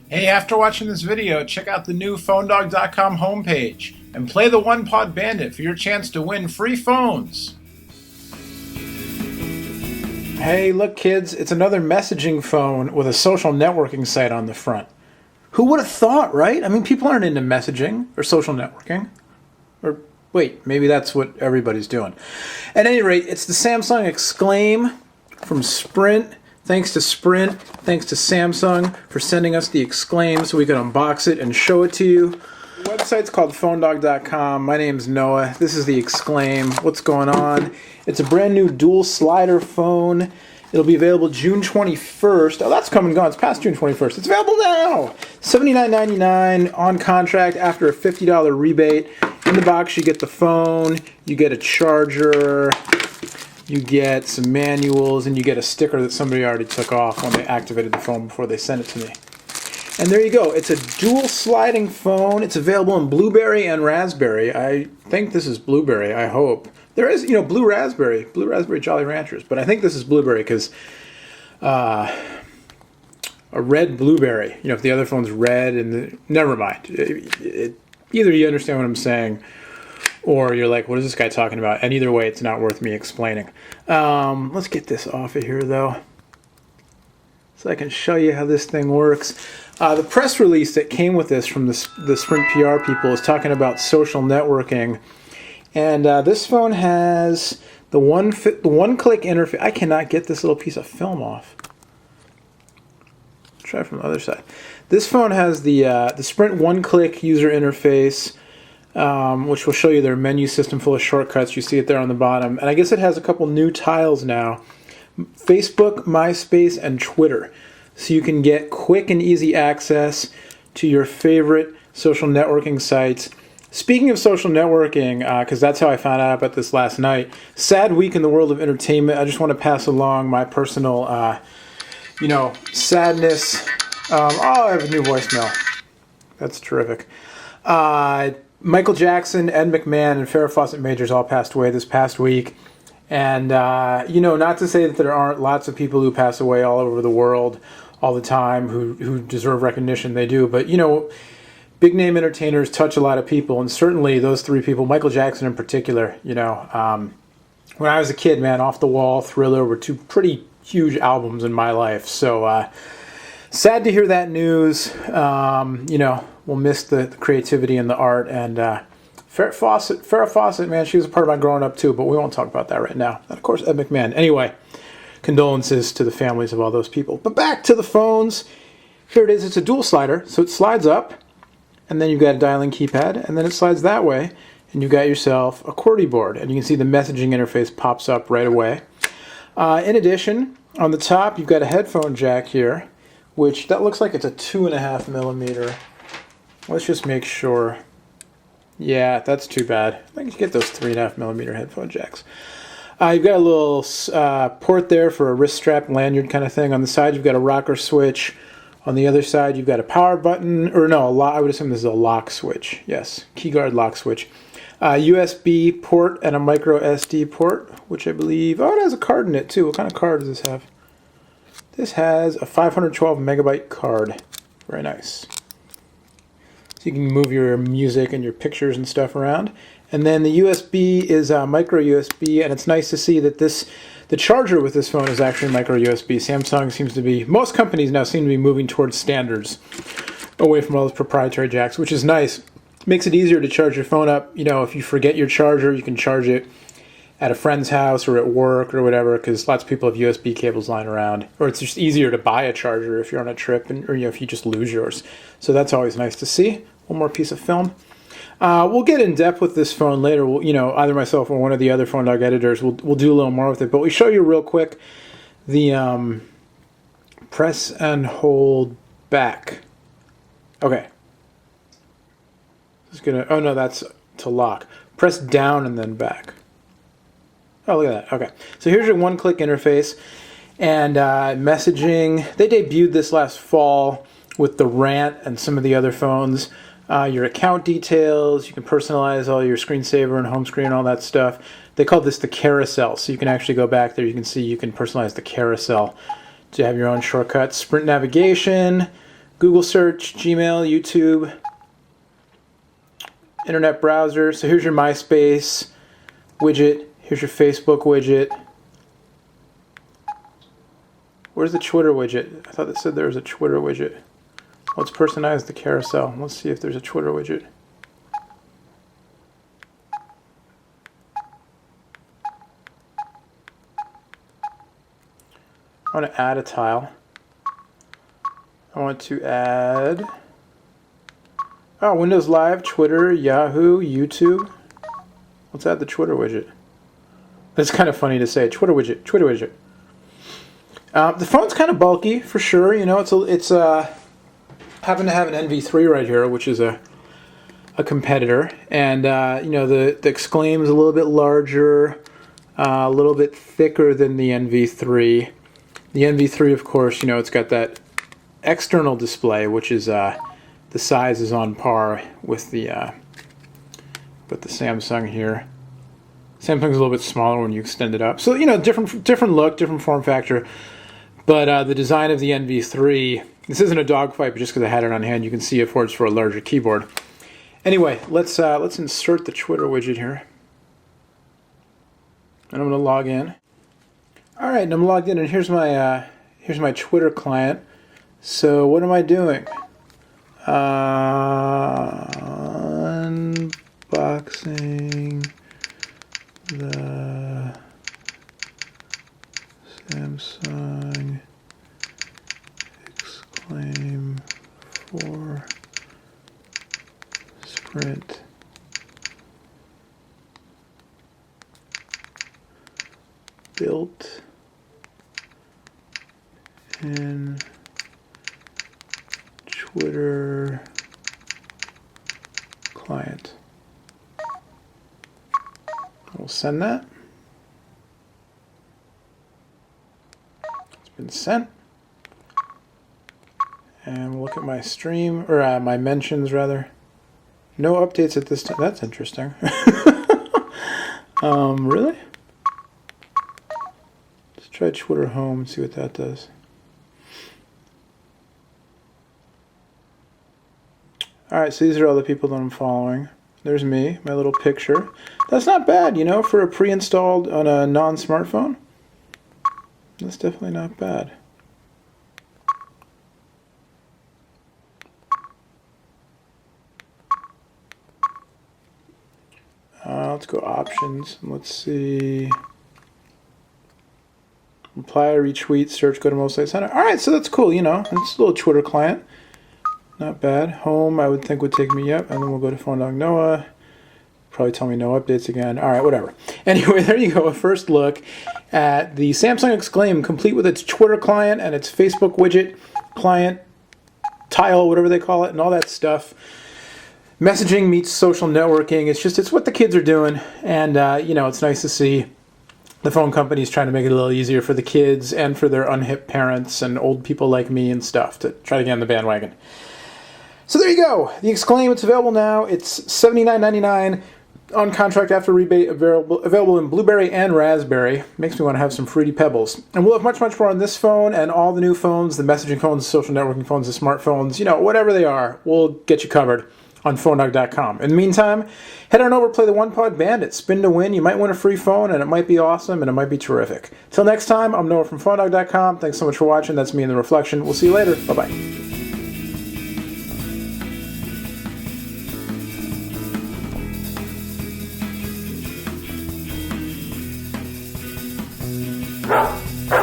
Hey, after watching this video, check out the new PhoneDog.com homepage and play the One Pod Bandit for your chance to win free phones. Hey, look kids, it's another messaging phone with a social networking site on the front. Who would have thought, right? I mean, people aren't into messaging or social networking. Or wait, maybe that's what everybody's doing. At any rate, it's the Samsung Exclaim from Sprint. Thanks to Sprint, thanks to Samsung for sending us the Exclaim so we could unbox it and show it to you. The website's called PhoneDog.com. My name's Noah. This is the Exclaim. What's going on? It's a brand new dual slider phone. It'll be available June 21st. Oh, that's come and gone. It's past June 21st. It's available now. $79.99 on contract after a $50 rebate. In the box, you get the phone, you get a charger, you get some manuals, and you get a sticker that somebody already took off when they activated the phone before they sent it to me. And there you go. It's a dual sliding phone. It's available in blueberry and raspberry. I think this is blueberry, I hope. There is, blue raspberry Jolly Ranchers, but I think this is blueberry because a red blueberry, if the other phone's red and never mind. Either you understand what I'm saying or you're like, what is this guy talking about? And either way, it's not worth me explaining. Let's get this off of here, though, so I can show you how this thing works. The press release that came with this from the Sprint PR people is talking about social networking. And this phone has the one-click interface. I cannot get this little piece of film off. Try it from the other side. This phone has the Sprint one-click user interface, which will show you their menu system full of shortcuts. You see it there on the bottom. And I guess it has a couple new tiles now. Facebook, MySpace, and Twitter. So you can get quick and easy access to your favorite social networking sites. Speaking of social networking, because that's how I found out about this last night, sad week in the world of entertainment. I just want to pass along my personal, sadness. I have a new voicemail. That's terrific. Michael Jackson, Ed McMahon, and Farrah Fawcett Majors all passed away this past week. And, not to say that there aren't lots of people who pass away all over the world all the time who deserve recognition. They do. But, big name entertainers touch a lot of people. And certainly those three people, Michael Jackson in particular, when I was a kid, man, Off the Wall, Thriller were two pretty huge albums in my life. So, sad to hear that news. We'll miss the creativity and the art. And Farrah Fawcett, man, she was a part of my growing up too, but we won't talk about that right now. And of course, Ed McMahon. Anyway, condolences to the families of all those people. But back to the phones. Here it is. It's a dual slider, so it slides up, and then you've got a dialing keypad, and then it slides that way, and you've got yourself a QWERTY board, and you can see the messaging interface pops up right away. In addition, on the top, you've got a headphone jack here, which that looks like it's a 2.5 millimeter. Let's just make sure. Yeah, that's too bad. I think you get those 3.5 millimeter headphone jacks. You've got a little port there for a wrist strap lanyard kind of thing. On the side, you've got a rocker switch. On the other side, you've got a power button, or no, I would assume this is a lock switch. Yes, keyguard lock switch. USB port and a micro SD port, which I believe, it has a card in it too. What kind of card does this have? This has a 512 megabyte card. Very nice. So you can move your music and your pictures and stuff around. And then the USB is micro USB, and it's nice to see that the charger with this phone is actually micro USB. Samsung seems to be, most companies now seem to be moving towards standards, away from all those proprietary jacks, which is nice. Makes it easier to charge your phone up. If you forget your charger, you can charge it at a friend's house or at work or whatever, because lots of people have USB cables lying around. Or it's just easier to buy a charger if you're on a trip, or if you just lose yours. So that's always nice to see. One more piece of film. We'll get in depth with this phone later. We'll, either myself or one of the other Phone Dog editors will do a little more with it. But we show you real quick the press and hold back. Okay. Just gonna. Oh no, that's to lock. Press down and then back. Oh, look at that. Okay. So here's your one-click interface and messaging. They debuted this last fall with the Rant and some of the other phones. Your account details, you can personalize all your screensaver and home screen and all that stuff. They call this the carousel, so you can actually go back there. You can see you can personalize the carousel to have your own shortcuts. Sprint navigation, Google search, Gmail, YouTube, internet browser. So here's your MySpace widget. Here's your Facebook widget. Where's the Twitter widget? I thought it said there was a Twitter widget. Let's personalize the carousel. Let's see if there's a Twitter widget. I want to add a tile. I want to add, Windows Live, Twitter, Yahoo, YouTube. Let's add the Twitter widget. That's kind of funny to say. Twitter widget, Twitter widget. The phone's kind of bulky for sure. You know, it's happen to have an NV3 right here, which is a competitor, and you know, the Exclaim is a little bit larger, a little bit thicker than the NV3. The NV3, of course, you know, it's got that external display, which is the size is on par with the Samsung here. Samsung's a little bit smaller when you extend it up. So, you know, different look, different form factor. But the design of the NV3, this isn't a dogfight, but just because I had it on hand, you can see it affords for a larger keyboard. Anyway, let's insert the Twitter widget here. And I'm going to log in. All right, and I'm logged in, and here's my Twitter client. So what am I doing? Unboxing the Samsung Exclaim 4 Sprint built in Twitter client. We'll send that. It's been sent. And we'll look at my stream, or my mentions rather. No updates at this time. That's interesting. Really? Let's try Twitter Home and see what that does. Alright, so these are all the people that I'm following. There's me, my little picture. That's not bad, you know, for a pre-installed on a non-smartphone. That's definitely not bad. Let's go options. Let's see. Reply, retweet, search, go to most sites. Alright, so that's cool, you know. It's a little Twitter client. Not bad. Home, I would think would take me up, and then we'll go to Phone Dog Noah. Probably tell me no updates again. All right, whatever. Anyway, there you go. A first look at the Samsung Exclaim, complete with its Twitter client and its Facebook widget client, tile, whatever they call it, and all that stuff. Messaging meets social networking. It's what the kids are doing, and you know, it's nice to see the phone companies trying to make it a little easier for the kids and for their unhip parents and old people like me and stuff to try to get on the bandwagon. So there you go. The Exclaim, it's available now. It's $79.99 on contract after rebate, available in blueberry and raspberry. Makes me want to have some fruity pebbles. And we'll have much, much more on this phone and all the new phones, the messaging phones, the social networking phones, the smartphones, you know, whatever they are, we'll get you covered on PhoneDog.com. In the meantime, head on over, play the One Pod Bandit, spin to win. You might win a free phone, and it might be awesome, and it might be terrific. Till next time, I'm Noah from PhoneDog.com. Thanks so much for watching. That's me in the reflection. We'll see you later. Bye-bye.